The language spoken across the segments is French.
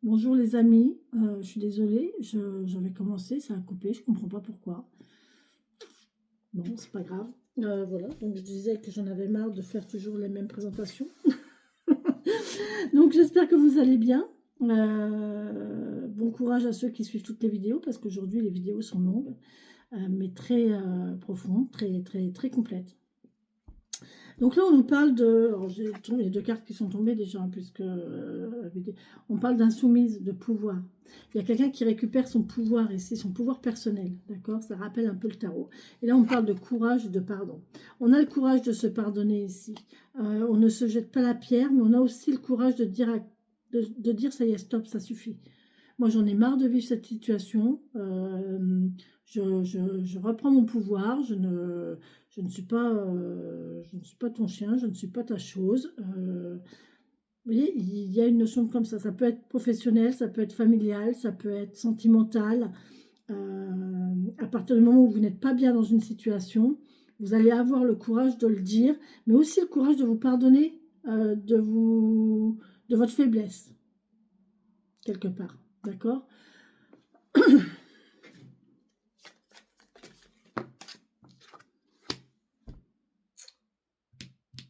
Bonjour les amis, je suis désolée, j'avais commencé, ça a coupé, je comprends pas pourquoi. Bon, c'est pas grave. Voilà, donc je disais que j'en avais marre de faire toujours les mêmes présentations. Donc j'espère que vous allez bien. Bon courage à ceux qui suivent toutes les vidéos, parce qu'aujourd'hui les vidéos sont longues, mais très profondes, très, très, très complètes. Donc là, on nous parle de... Alors, j'ai les deux cartes qui sont tombées déjà, hein, puisque on parle d'insoumise, de pouvoir. Il y a quelqu'un qui récupère son pouvoir ici, son pouvoir personnel, d'accord? Ça rappelle un peu le tarot. Et là, on parle de courage et de pardon. On a le courage de se pardonner ici. On ne se jette pas la pierre, mais on a aussi le courage de dire, de dire ça y est, stop, ça suffit. Moi, j'en ai marre de vivre cette situation. Je reprends mon pouvoir. Je ne suis pas ton chien. Je ne suis pas ta chose. Vous voyez, il y a une notion comme ça. Ça peut être professionnel, ça peut être familial, ça peut être sentimental. À partir du moment où vous n'êtes pas bien dans une situation, vous allez avoir le courage de le dire, mais aussi le courage de vous pardonner de votre faiblesse, quelque part. D'accord?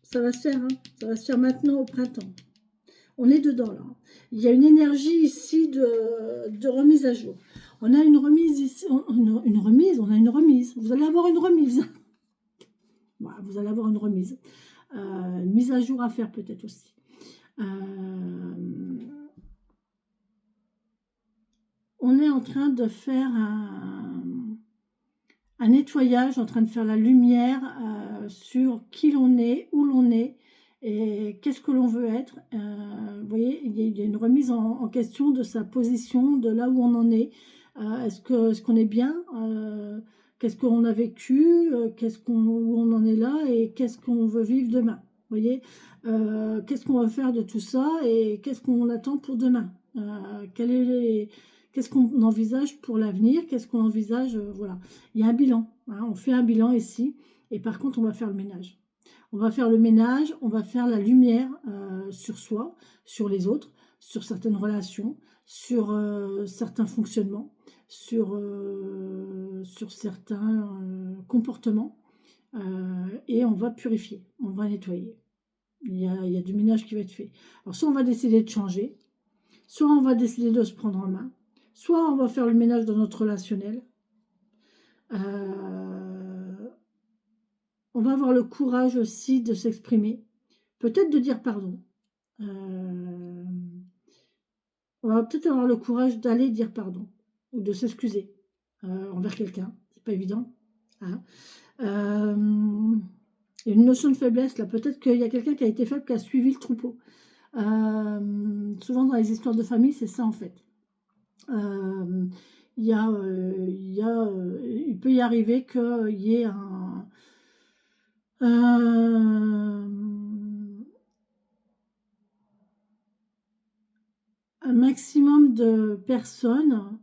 Ça va se faire, hein. Ça va se faire maintenant au printemps. On est dedans, là. Il y a une énergie ici de remise à jour. On a une remise ici, une remise, on a une remise. Vous allez avoir une remise. Voilà, vous allez avoir une remise. Une mise à jour à faire peut-être aussi. On est en train de faire un nettoyage, en train de faire la lumière sur qui l'on est, où l'on est, et qu'est-ce que l'on veut être. Vous voyez, il y a une remise en question de sa position, de là où on en est. Est-ce qu'on est bien, qu'est-ce qu'on a vécu, où on en est là, et qu'est-ce qu'on veut vivre demain. Vous voyez, qu'est-ce qu'on va faire de tout ça, et qu'est-ce qu'on attend pour demain. Qu'est-ce qu'on envisage pour l'avenir, qu'est-ce qu'on envisage, voilà. Il y a un bilan, hein, on fait un bilan ici, et par contre, on va faire le ménage. On va faire le ménage, on va faire la lumière sur soi, sur les autres, sur certaines relations, sur certains fonctionnements, sur certains comportements, et on va purifier, on va nettoyer. Il y a du ménage qui va être fait. Alors, soit on va décider de changer, soit on va décider de se prendre en main, soit on va faire le ménage dans notre relationnel. On va avoir le courage aussi de s'exprimer, peut-être de dire pardon. On va peut-être avoir le courage d'aller dire pardon ou de s'excuser envers quelqu'un. C'est pas évident. Hein. Il y a une notion de faiblesse là. Peut-être qu'il y a quelqu'un qui a été faible, qui a suivi le troupeau. Souvent dans les histoires de famille, c'est ça en fait. Il peut y arriver qu'il y ait un maximum de personnes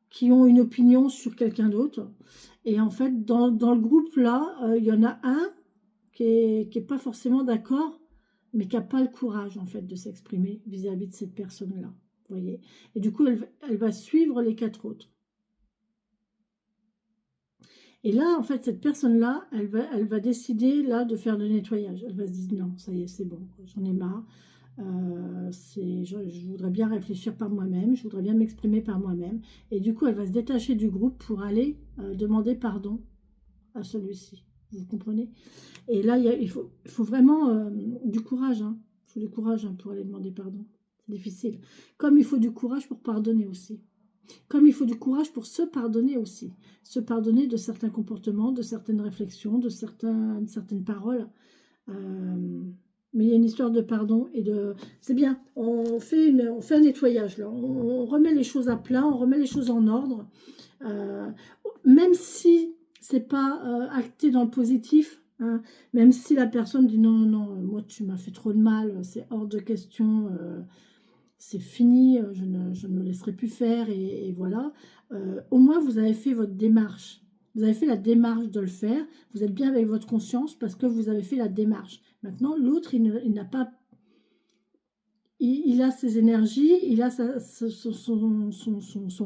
qui ont une opinion sur quelqu'un d'autre. Et en fait, dans le groupe là, il y en a un qui est pas forcément d'accord, mais qui n'a pas le courage en fait de s'exprimer vis-à-vis de cette personne-là. Vous voyez. Et du coup, elle va suivre les 4 autres. Et là, en fait, cette personne-là, elle va décider là de faire le nettoyage. Elle va se dire non, ça y est, c'est bon, j'en ai marre. Je voudrais bien réfléchir par moi-même, je voudrais bien m'exprimer par moi-même. Et du coup, elle va se détacher du groupe pour aller demander pardon à celui-ci. Vous comprenez? Et là, il faut vraiment du courage. Hein. Il faut du courage pour aller demander pardon. C'est difficile. Comme il faut du courage pour pardonner aussi. Comme il faut du courage pour se pardonner aussi. Se pardonner de certains comportements, de certaines réflexions, de certaines paroles. Mais il y a une histoire de pardon et de... C'est bien, on fait un nettoyage là. On remet les choses à plat, on remet les choses en ordre. Même si c'est pas acté dans le positif, hein, même si la personne dit non, non, moi tu m'as fait trop de mal, c'est hors de question, c'est fini, je ne me laisserai plus faire, et voilà. Au moins, vous avez fait votre démarche. Vous avez fait la démarche de le faire. Vous êtes bien avec votre conscience parce que vous avez fait la démarche. Maintenant, l'autre, il il a ses énergies, il a son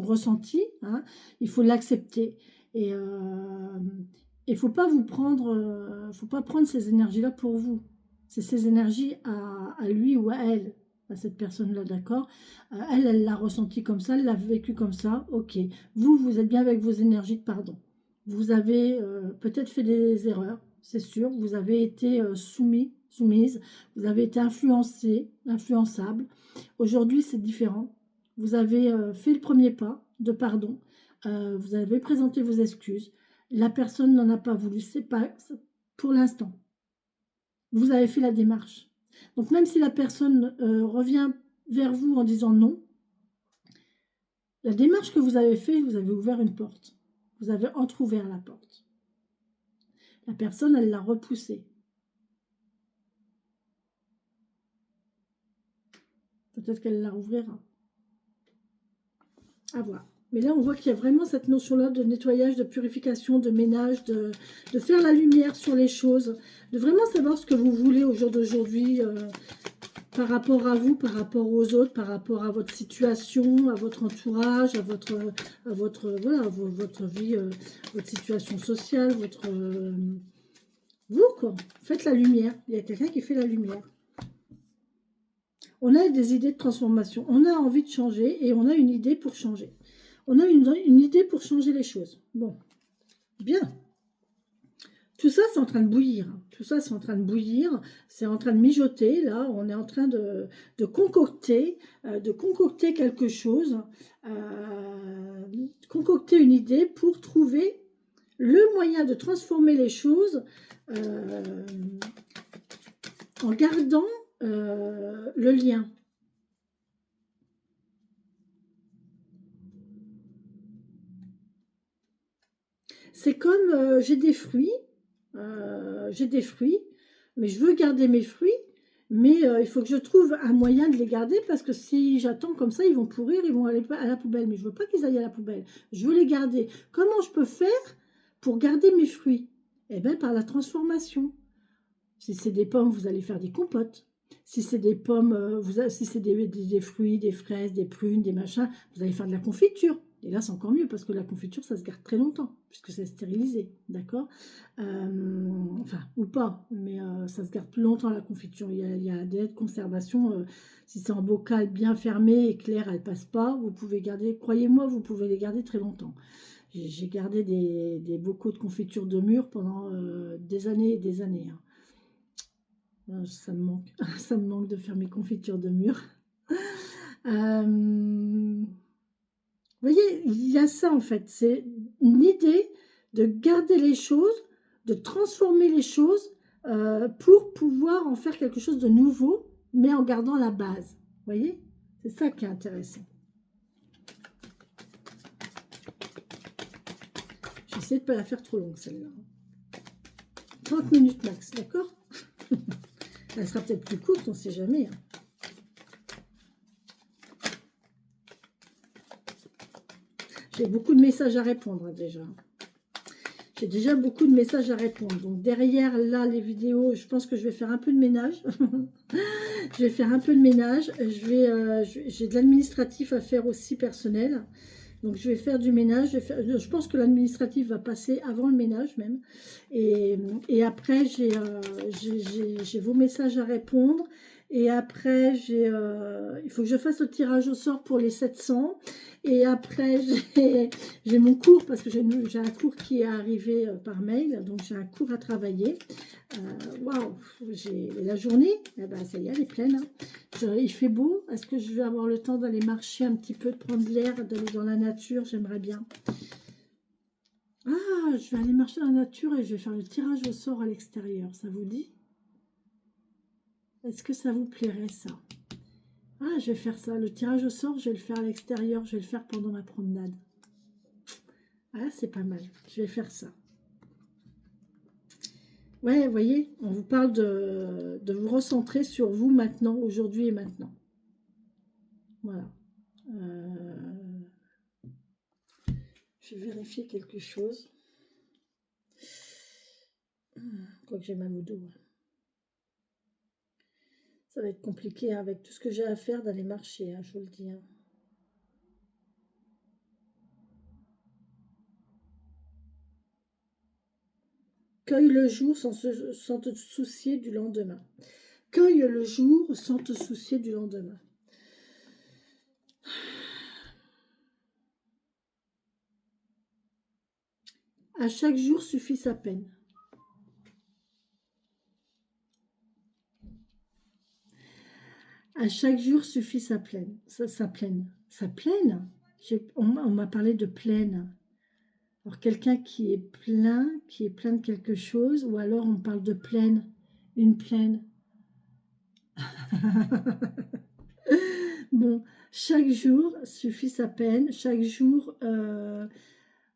ressenti, hein, il faut l'accepter. Et il ne faut pas faut pas prendre ces énergies-là pour vous. C'est ces énergies à lui ou à elle, à cette personne-là, d'accord? Elle l'a ressenti comme ça, elle l'a vécu comme ça, ok. Vous êtes bien avec vos énergies de pardon. Vous avez peut-être fait des erreurs, c'est sûr. Vous avez été soumise. Vous avez été influencé, influençable. Aujourd'hui, c'est différent. Vous avez fait le premier pas de pardon. Vous avez présenté vos excuses. La personne n'en a pas voulu. C'est pas pour l'instant. Vous avez fait la démarche. Donc, même si la personne revient vers vous en disant non, la démarche que vous avez faite, vous avez ouvert une porte. Vous avez entrouvert la porte. La personne, elle l'a repoussée. Peut-être qu'elle la rouvrira. À voir. Mais là, on voit qu'il y a vraiment cette notion-là de nettoyage, de purification, de ménage, de faire la lumière sur les choses, de vraiment savoir ce que vous voulez au jour d'aujourd'hui par rapport à vous, par rapport aux autres, par rapport à votre situation, à votre entourage, à votre vie, votre situation sociale, vous, quoi. Faites la lumière. Il y a quelqu'un qui fait la lumière. On a des idées de transformation. On a envie de changer et on a une idée pour changer. On a une idée pour changer les choses. Bon, bien. Tout ça, c'est en train de bouillir. Tout ça, c'est en train de bouillir. C'est en train de mijoter. Là, on est en train de concocter quelque chose, concocter une idée pour trouver le moyen de transformer les choses en gardant le lien. C'est comme j'ai des fruits, mais je veux garder mes fruits, mais il faut que je trouve un moyen de les garder parce que si j'attends comme ça, ils vont pourrir, ils vont aller à la poubelle. Mais je veux pas qu'ils aillent à la poubelle, je veux les garder. Comment je peux faire pour garder mes fruits? Eh bien, par la transformation. Si c'est des pommes, vous allez faire des compotes. Si c'est des pommes, si c'est des fruits, des fraises, des prunes, des machins, vous allez faire de la confiture. Et là, c'est encore mieux parce que la confiture, ça se garde très longtemps puisque c'est stérilisé, d'accord? Enfin, ou pas, mais ça se garde plus longtemps la confiture. Il y a des délais de conservation. Si c'est en bocal bien fermé et que l'air, elle passe pas, vous pouvez garder, croyez-moi, vous pouvez les garder très longtemps. J'ai gardé des bocaux de confiture de mûre pendant des années et des années. Hein. Ça me manque. Ça me manque de faire mes confitures de mûre. Vous voyez, il y a ça en fait. C'est une idée de garder les choses, de transformer les choses pour pouvoir en faire quelque chose de nouveau, mais en gardant la base. Vous voyez? C'est ça qui est intéressant. J'essaie de ne pas la faire trop longue celle-là. 30 minutes max, d'accord? Elle sera peut-être plus courte, on ne sait jamais. Hein. J'ai beaucoup de messages à répondre déjà. J'ai déjà beaucoup de messages à répondre. Donc derrière, là, les vidéos, je pense que je vais faire un peu de ménage. Je vais faire un peu de ménage. J'ai de l'administratif à faire aussi personnel. Donc je vais faire du ménage. Je pense que l'administratif va passer avant le ménage même. Et après, j'ai vos messages à répondre. Et après, il faut que je fasse le tirage au sort pour les 700. Et après, j'ai mon cours, parce que j'ai un cours qui est arrivé par mail. Donc, j'ai un cours à travailler. Waouh, la journée, eh ben, ça y est, elle est pleine. Hein. Il fait beau. Est-ce que je vais avoir le temps d'aller marcher un petit peu, de prendre de l'air, d'aller dans la nature? J'aimerais bien. Ah, je vais aller marcher dans la nature et je vais faire le tirage au sort à l'extérieur. Ça vous dit? Est-ce que ça vous plairait, ça? Ah, je vais faire ça. Le tirage au sort, je vais le faire à l'extérieur. Je vais le faire pendant ma promenade. Ah, c'est pas mal. Je vais faire ça. Ouais, vous voyez, on vous parle de vous recentrer sur vous maintenant, aujourd'hui et maintenant. Voilà. Je vais vérifier quelque chose. Quoique j'ai mal au dos. Ça va être compliqué hein, avec tout ce que j'ai à faire d'aller marcher, hein, je vous le dis. Hein. Cueille le jour sans te soucier du lendemain. Cueille le jour sans te soucier du lendemain. À chaque jour suffit sa peine. À chaque jour suffit sa plaine. Sa plaine. Sa plaine. On m'a parlé de plaine. Alors quelqu'un qui est plein de quelque chose, ou alors on parle de plaine, une plaine. Bon, chaque jour suffit sa peine, chaque jour,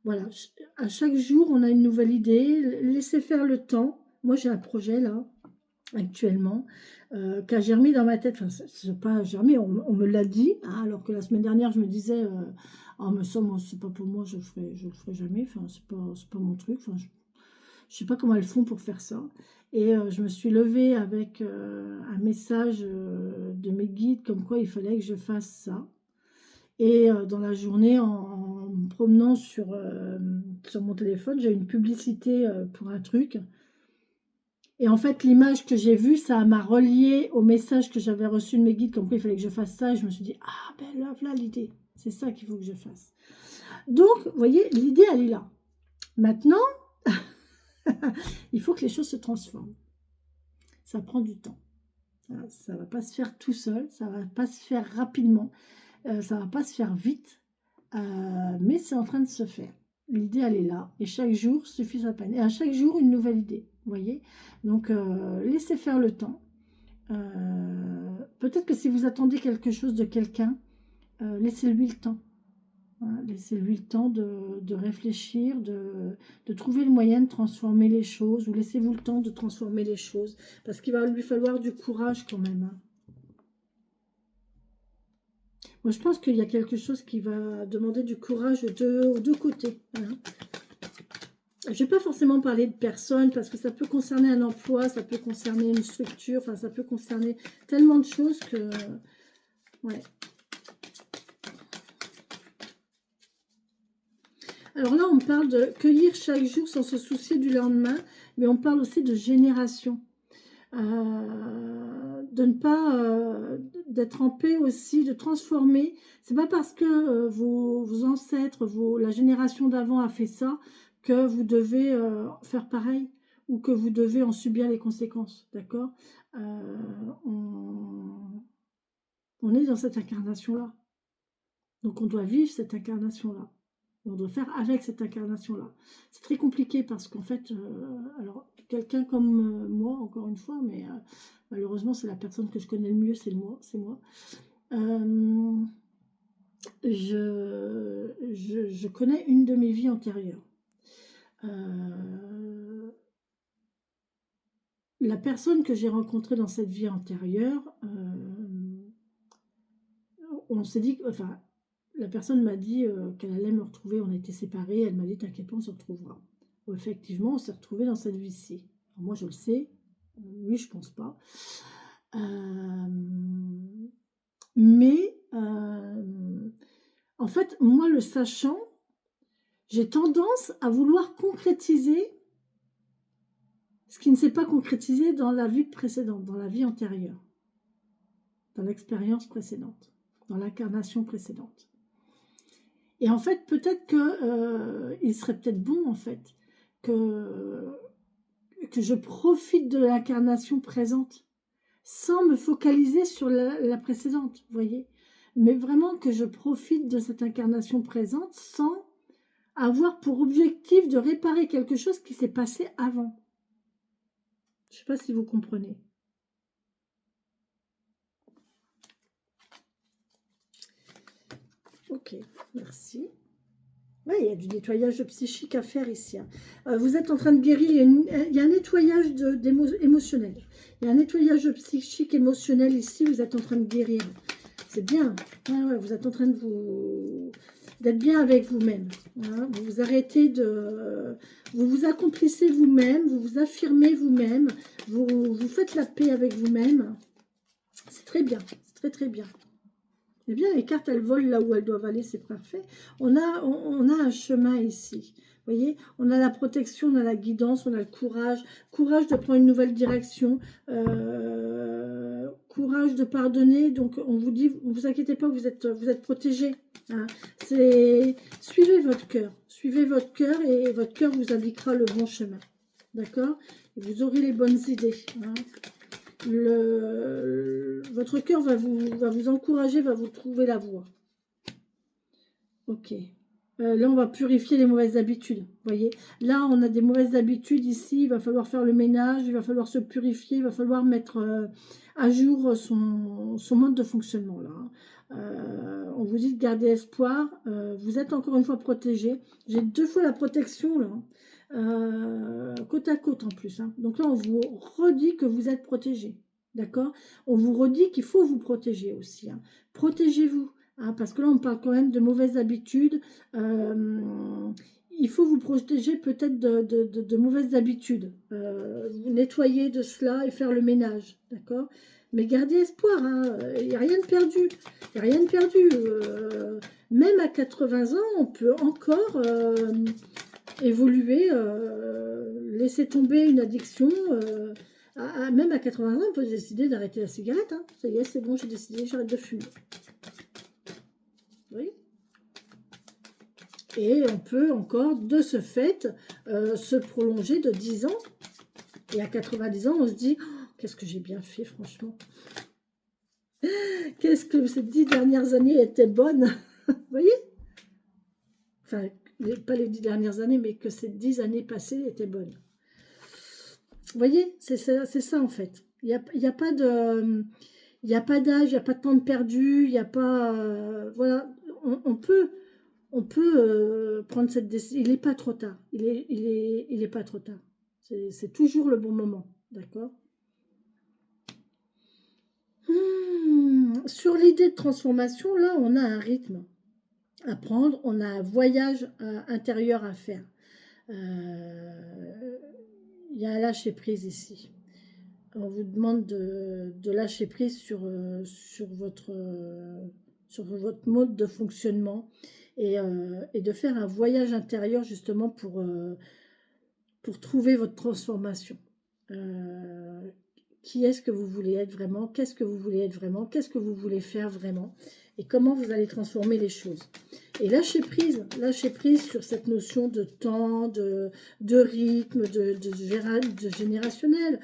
voilà, à chaque jour on a une nouvelle idée, laissez faire le temps. Moi j'ai un projet là, actuellement, qui a germé dans ma tête, enfin c'est pas germé, on me l'a dit, hein, alors que la semaine dernière je me disais, ah mais ça moi c'est pas pour moi, je le ferai jamais, enfin c'est pas mon truc, enfin je sais pas comment elles font pour faire ça. Et je me suis levée avec un message de mes guides comme quoi il fallait que je fasse ça. Et dans la journée, en me promenant sur mon téléphone, j'ai eu une publicité pour un truc. Et en fait, l'image que j'ai vue, ça m'a relié au message que j'avais reçu de mes guides comme quoi il fallait que je fasse ça. Et je me suis dit, ah ben là l'idée, c'est ça qu'il faut que je fasse. Donc, vous voyez, l'idée, elle est là. Maintenant, il faut que les choses se transforment. Ça prend du temps. Ça ne va pas se faire tout seul, ça ne va pas se faire rapidement, ça ne va pas se faire vite, mais c'est en train de se faire. L'idée, elle est là, et chaque jour suffit sa peine. Et à chaque jour, une nouvelle idée, vous voyez. Donc, laissez faire le temps. Peut-être que si vous attendez quelque chose de quelqu'un, laissez-lui le temps. Hein, laissez-lui le temps de réfléchir, de trouver le moyen de transformer les choses, ou laissez-vous le temps de transformer les choses, parce qu'il va lui falloir du courage quand même. Hein. Moi, je pense qu'il y a quelque chose qui va demander du courage aux deux côtés. Hein. Je ne vais pas forcément parler de personnes, parce que ça peut concerner un emploi, ça peut concerner une structure, enfin ça peut concerner tellement de choses que... Ouais. Alors là, on parle de cueillir chaque jour sans se soucier du lendemain, mais on parle aussi de génération. De ne pas d'être en paix aussi, de transformer. C'est pas parce que vos ancêtres, la génération d'avant a fait ça que vous devez faire pareil ou que vous devez en subir les conséquences, d'accord. On est dans cette incarnation-là, donc on doit vivre cette incarnation-là. On doit faire avec cette incarnation-là. C'est très compliqué parce qu'en fait, alors quelqu'un comme moi, encore une fois, mais malheureusement c'est la personne que je connais le mieux, c'est moi. Je connais une de mes vies antérieures. La personne que j'ai rencontrée dans cette vie antérieure, on s'est dit, enfin, la personne m'a dit qu'elle allait me retrouver, on a été séparés, elle m'a dit t'inquiète pas, on se retrouvera. Bon, effectivement, on s'est retrouvés dans cette vie-ci. Moi je le sais, lui je pense pas. Mais en fait, moi le sachant, j'ai tendance à vouloir concrétiser ce qui ne s'est pas concrétisé dans la vie précédente, dans la vie antérieure, dans l'expérience précédente, dans l'incarnation précédente. Et en fait, peut-être que il serait peut-être bon, en fait, que je profite de l'incarnation présente, sans me focaliser sur la précédente, vous voyez. Mais vraiment que je profite de cette incarnation présente sans avoir pour objectif de réparer quelque chose qui s'est passé avant. Je ne sais pas si vous comprenez. Ok, merci. Ouais, il y a du nettoyage psychique à faire ici. Hein. Vous êtes en train de guérir, il y a un nettoyage émotionnel. Il y a un nettoyage psychique émotionnel ici, vous êtes en train de guérir. C'est bien. Ouais, vous êtes en train d'être bien avec vous-même. Hein. Vous vous arrêtez de... Vous vous accomplissez vous-même, vous vous affirmez vous-même, vous faites la paix avec vous-même. C'est très bien, c'est très très bien. Eh bien, les cartes, elles volent là où elles doivent aller, c'est parfait. On a un chemin ici. Vous voyez, on a la protection, on a la guidance, on a le courage. Courage de prendre une nouvelle direction. Courage de pardonner. Donc, on vous dit, ne vous inquiétez pas, vous êtes protégés. Hein. Suivez votre cœur. Suivez votre cœur et votre cœur vous indiquera le bon chemin. D'accord? Et vous aurez les bonnes idées. Hein. Votre cœur va vous encourager, va vous trouver la voie. Ok. Là, on va purifier les mauvaises habitudes. Vous voyez, là, on a des mauvaises habitudes ici. Il va falloir faire le ménage, il va falloir se purifier, il va falloir mettre à jour son mode de fonctionnement. Là. On vous dit de garder espoir. Vous êtes encore une fois protégé. J'ai 2 fois la protection là. Côte à côte en plus. Hein. Donc là, on vous redit que vous êtes protégé. D'accord? On vous redit qu'il faut vous protéger aussi. Hein. Protégez-vous. Hein, parce que là, on parle quand même de mauvaises habitudes. Il faut vous protéger peut-être de mauvaises habitudes. Vous nettoyer de cela et faire le ménage. D'accord? Mais gardez espoir. Il n'y a rien de perdu. Il n'y a rien de perdu. Même à 80 ans, on peut encore évoluer, laisser tomber une addiction. Même à 80 ans, on peut décider d'arrêter la cigarette. Hein. Ça y est, c'est bon, j'ai décidé, j'arrête de fumer. Oui. Et on peut encore, de ce fait, se prolonger de 10 ans. Et à 90 ans, on se dit, oh, qu'est-ce que j'ai bien fait, franchement. Qu'est-ce que ces 10 dernières années étaient bonnes. Vous voyez? Enfin, pas les 10 dernières années, mais que ces 10 années passées étaient bonnes. Vous voyez? C'est ça, en fait. Il n'y a pas de... Il n'y a pas d'âge, il n'y a pas de temps de perdu, il n'y a pas... voilà, on peut prendre cette décision. Il n'est pas trop tard. Il est pas trop tard. C'est toujours le bon moment. D'accord? Sur l'idée de transformation, là, on a un rythme à prendre. On a un voyage intérieur à faire. Il y a un lâcher-prise ici. On vous demande de lâcher prise sur votre mode de fonctionnement et de faire un voyage intérieur justement pour trouver votre transformation. Qui est-ce que vous voulez être vraiment? Qu'est-ce que vous voulez être vraiment? Qu'est-ce que vous voulez faire vraiment? Et comment vous allez transformer les choses? Et lâcher prise sur cette notion de temps, de rythme, de générationnel.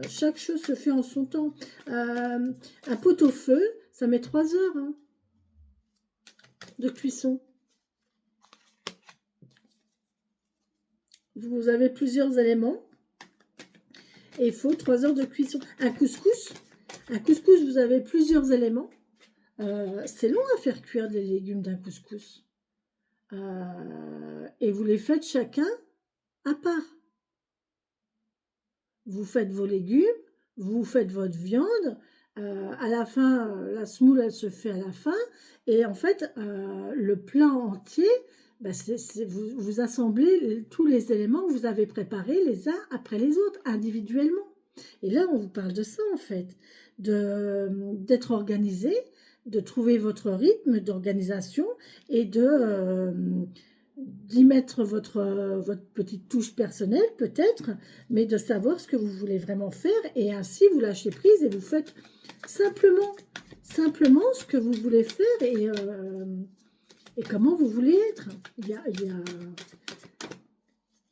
Chaque chose se fait en son temps. Un pot-au-feu, ça met 3 heures hein, de cuisson. Vous avez plusieurs éléments et il faut 3 heures de cuisson. Un couscous, vous avez plusieurs éléments. C'est long à faire cuire des légumes d'un couscous. Et vous les faites chacun à part. Vous faites vos légumes, vous faites votre viande. À la fin, la semoule, elle se fait à la fin. Et en fait, le plat entier, ben vous assemblez tous les éléments que vous avez préparés les uns après les autres, individuellement. Et là, on vous parle de ça, en fait, d'être organisé, de trouver votre rythme d'organisation et d'y mettre votre petite touche personnelle, peut-être, mais de savoir ce que vous voulez vraiment faire. Et ainsi, vous lâchez prise et vous faites simplement ce que vous voulez faire et comment vous voulez être.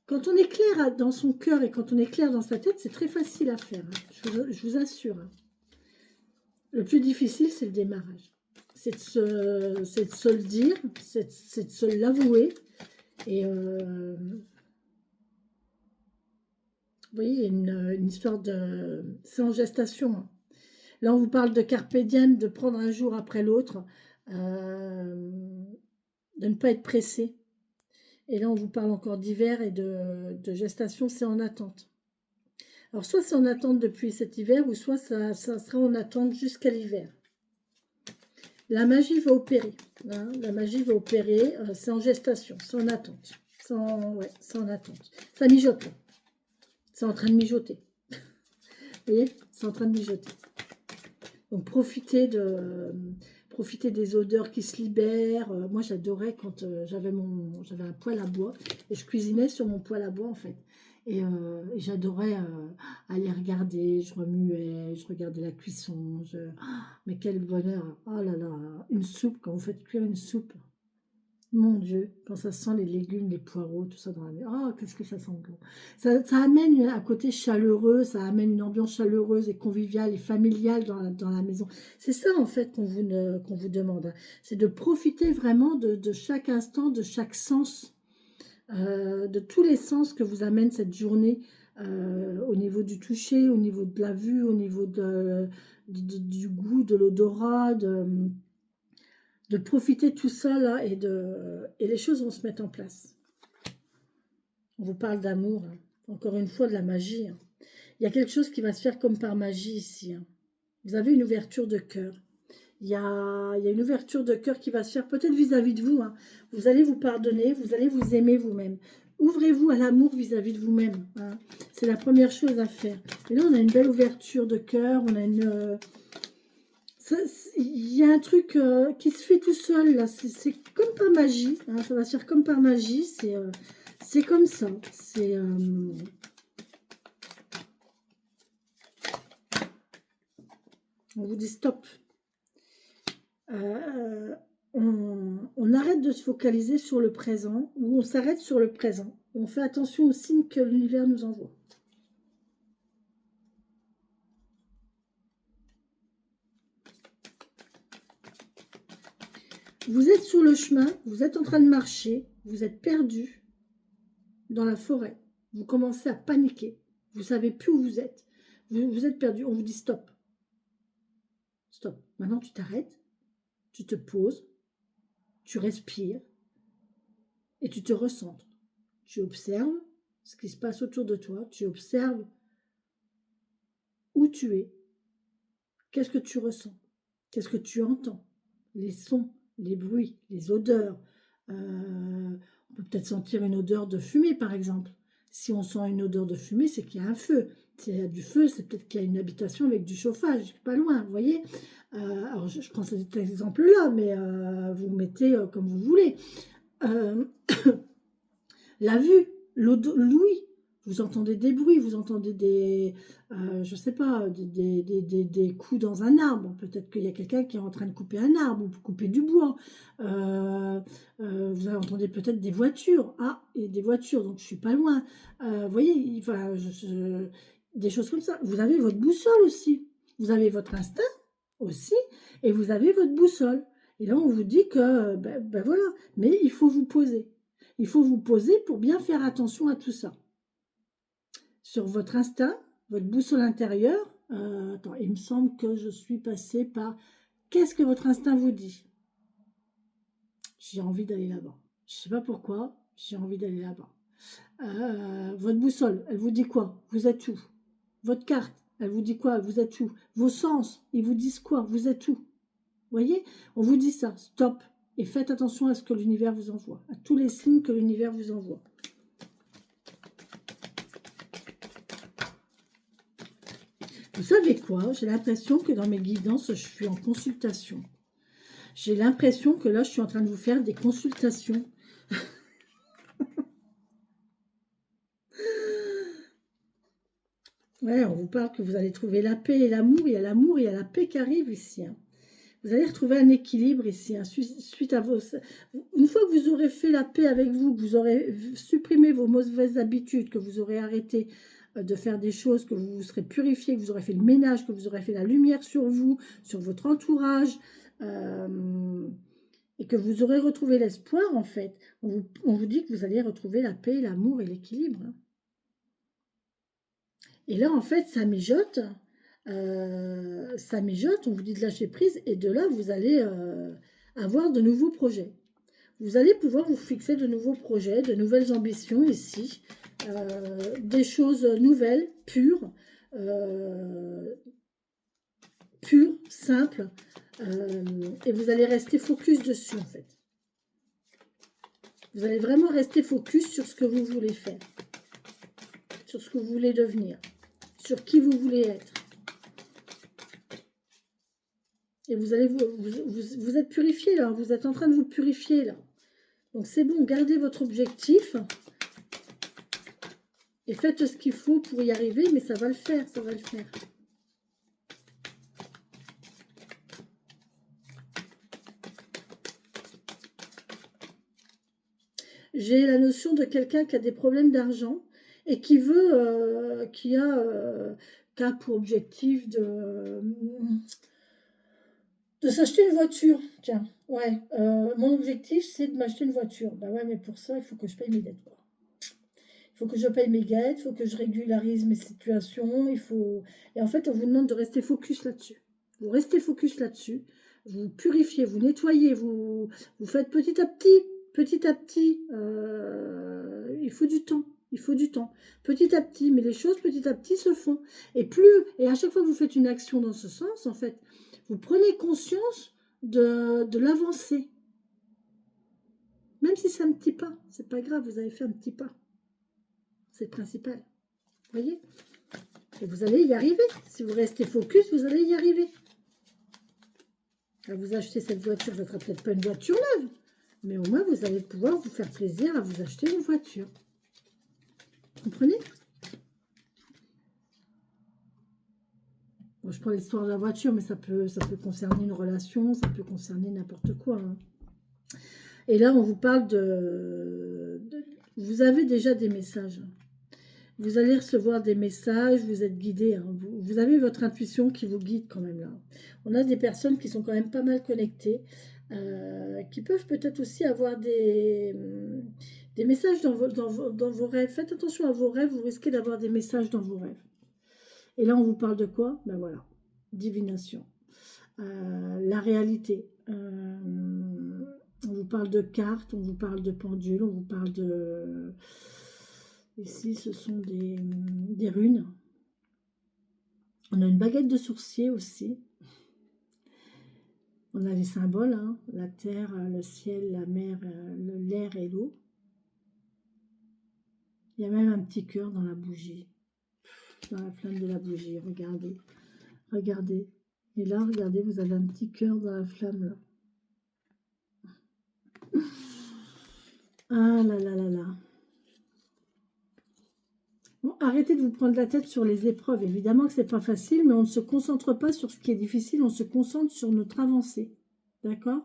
Quand on est clair dans son cœur et quand on est clair dans sa tête, c'est très facile à faire. Hein. Je vous assure. Hein. Le plus difficile, c'est le démarrage. C'est de se le dire, c'est de se l'avouer. Et vous voyez, il y a une histoire de... C'est en gestation. Hein. Là, on vous parle de carpe diem, de prendre un jour après l'autre, de ne pas être pressé. Et là, on vous parle encore d'hiver et de gestation, c'est en attente. Alors, soit c'est en attente depuis cet hiver, ou soit ça sera en attente jusqu'à l'hiver. La magie va opérer. Hein, la magie va opérer, c'est en gestation, c'est en attente. C'est en attente. Ça mijote. Là. C'est en train de mijoter. Vous voyez, c'est en train de mijoter. Donc profitez des odeurs qui se libèrent. Moi j'adorais quand j'avais un poêle à bois et je cuisinais sur mon poêle à bois en fait. Et j'adorais aller regarder, je remuais, je regardais la cuisson. Mais quel bonheur! Oh là là, une soupe, quand vous faites cuire une soupe, mon Dieu, quand ça sent les légumes, les poireaux, tout ça dans la maison. Oh, qu'est-ce que ça sent bon. Ça amène un côté chaleureux, ça amène une ambiance chaleureuse et conviviale et familiale dans la maison. C'est ça, en fait, qu'on vous demande. Hein. C'est de profiter vraiment de chaque instant, de chaque sens, de tous les sens que vous amène cette journée, au niveau du toucher, au niveau de la vue, au niveau du goût, de l'odorat, de profiter de tout ça là et les choses vont se mettre en place. On vous parle d'amour, hein. Encore une fois de la magie. Hein. Il y a quelque chose qui va se faire comme par magie ici. Hein. Vous avez une ouverture de cœur. Il y a une ouverture de cœur qui va se faire peut-être vis-à-vis de vous. Hein. Vous allez vous pardonner, vous allez vous aimer vous-même. Ouvrez-vous à l'amour vis-à-vis de vous-même. Hein. C'est la première chose à faire. Et là, on a une belle ouverture de cœur. On a une... Il y a un truc qui se fait tout seul, là. C'est comme par magie. Hein. Ça va se faire comme par magie. C'est comme ça. On vous dit stop. On arrête de se focaliser sur le présent, ou on s'arrête sur le présent. On fait attention aux signes que l'univers nous envoie. Vous êtes sur le chemin, vous êtes en train de marcher, vous êtes perdu dans la forêt. Vous commencez à paniquer. Vous ne savez plus où vous êtes. Vous êtes perdu. On vous dit stop. Stop. Maintenant, tu t'arrêtes, tu te poses, tu respires et tu te recentres. Tu observes ce qui se passe autour de toi. Tu observes où tu es. Qu'est-ce que tu ressens? Qu'est-ce que tu entends? Les sons, les bruits, les odeurs. On peut peut-être sentir une odeur de fumée, par exemple. Si on sent une odeur de fumée, c'est qu'il y a un feu. S'il y a du feu, c'est peut-être qu'il y a une habitation avec du chauffage, pas loin, vous voyez. Alors, je prends cet exemple-là, mais vous mettez comme vous voulez. La vue, l'ouïe, vous entendez des bruits, vous entendez je sais pas, des coups dans un arbre. Peut-être qu'il y a quelqu'un qui est en train de couper un arbre ou couper du bois. Vous entendez peut-être des voitures. Ah, et des voitures, donc je suis pas loin. Vous voyez, enfin, des choses comme ça. Vous avez votre boussole aussi. Vous avez votre instinct aussi, et vous avez votre boussole. Et là, on vous dit que, ben voilà, mais il faut vous poser. Il faut vous poser pour bien faire attention à tout ça. Sur votre instinct, votre boussole intérieure, attends, il me semble que je suis passée par... Qu'est-ce que votre instinct vous dit? J'ai envie d'aller là-bas. Je ne sais pas pourquoi, j'ai envie d'aller là-bas. Votre boussole, elle vous dit quoi? Vous êtes où? Votre carte, elle vous dit quoi? Vous êtes où? Vos sens, ils vous disent quoi? Vous êtes où? Vous voyez? On vous dit ça, stop. Et faites attention à ce que l'univers vous envoie, à tous les signes que l'univers vous envoie. Vous savez quoi? J'ai l'impression que dans mes guidances, je suis en consultation. J'ai l'impression que là, je suis en train de vous faire des consultations. Ouais, on vous parle que vous allez trouver la paix et l'amour. Il y a l'amour, il y a la paix qui arrive ici. Hein. Vous allez retrouver un équilibre ici, hein, suite à vos... Une fois que vous aurez fait la paix avec vous, que vous aurez supprimé vos mauvaises habitudes, que vous aurez arrêté de faire des choses, que vous vous serez purifié, que vous aurez fait le ménage, que vous aurez fait la lumière sur vous, sur votre entourage, et que vous aurez retrouvé l'espoir, en fait. On vous dit que vous allez retrouver la paix, l'amour et l'équilibre. Hein. Et là, en fait, ça mijote. On vous dit de lâcher prise, et de là, vous allez avoir de nouveaux projets. Vous allez pouvoir vous fixer de nouveaux projets, de nouvelles ambitions ici, des choses nouvelles, pures, simples, et vous allez rester focus dessus, en fait. Vous allez vraiment rester focus sur ce que vous voulez faire, sur ce que vous voulez devenir, sur qui vous voulez être. Et vous allez vous êtes purifié là, vous êtes en train de vous purifier là. Donc c'est bon, gardez votre objectif. Et faites ce qu'il faut pour y arriver, mais ça va le faire, ça va le faire. J'ai la notion de quelqu'un qui a des problèmes d'argent et qui veut, qui a pour objectif de s'acheter une voiture. Tiens, ouais, mon objectif c'est de m'acheter une voiture. Bah ouais, mais pour ça, il faut que je paye mes dettes, quoi. Il faut que je paye mes dettes, il faut que je régularise mes situations, il faut... Et en fait, on vous demande de rester focus là-dessus. Vous restez focus là-dessus, vous purifiez, vous nettoyez, vous faites petit à petit, il faut du temps. Il faut du temps. Petit à petit, mais les choses petit à petit se font. Et à chaque fois que vous faites une action dans ce sens, en fait, vous prenez conscience de l'avancée. Même si c'est un petit pas, c'est pas grave, vous avez fait un petit pas. C'est le principal. Vous voyez? Et vous allez y arriver. Si vous restez focus, vous allez y arriver. À vous acheter cette voiture, ce ne sera peut-être pas une voiture neuve, mais au moins vous allez pouvoir vous faire plaisir à vous acheter une voiture. Vous comprenez? Bon, je prends l'histoire de la voiture, mais ça peut concerner une relation, ça peut concerner n'importe quoi. Hein. Et là, on vous parle vous avez déjà des messages. Vous allez recevoir des messages, vous êtes guidé. Hein. Vous avez votre intuition qui vous guide quand même là. On a des personnes qui sont quand même pas mal connectées, qui peuvent peut-être aussi avoir des messages dans vos rêves. Faites attention à vos rêves, vous risquez d'avoir des messages dans vos rêves. Et là, on vous parle de quoi? Ben voilà, divination. La réalité. On vous parle de cartes, on vous parle de pendules, on vous parle de... Ici, ce sont des runes. On a une baguette de sourcier aussi. On a les symboles, hein, la terre, le ciel, la mer, l'air et l'eau. Il y a même un petit cœur dans la bougie. Dans la flamme de la bougie, regardez. Regardez. Et là, regardez, vous avez un petit cœur dans la flamme, là. Ah là là là là. Bon, arrêtez de vous prendre la tête sur les épreuves. Évidemment que c'est pas facile, mais on ne se concentre pas sur ce qui est difficile, on se concentre sur notre avancée. D'accord?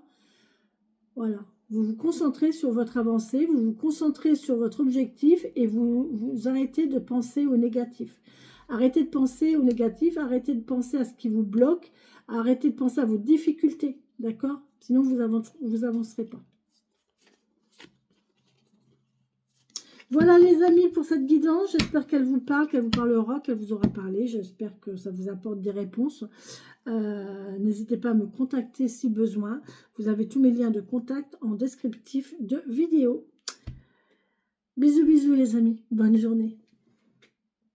Voilà. Vous vous concentrez sur votre avancée, vous vous concentrez sur votre objectif et vous arrêtez de penser au négatif. Arrêtez de penser au négatif, arrêtez de penser à ce qui vous bloque, arrêtez de penser à vos difficultés. D'accord? Sinon, vous avancerez pas. Voilà les amis pour cette guidance, j'espère qu'elle vous parle, qu'elle vous parlera, qu'elle vous aura parlé, j'espère que ça vous apporte des réponses. N'hésitez pas à me contacter si besoin, vous avez tous mes liens de contact en descriptif de vidéo. Bisous bisous les amis, bonne journée.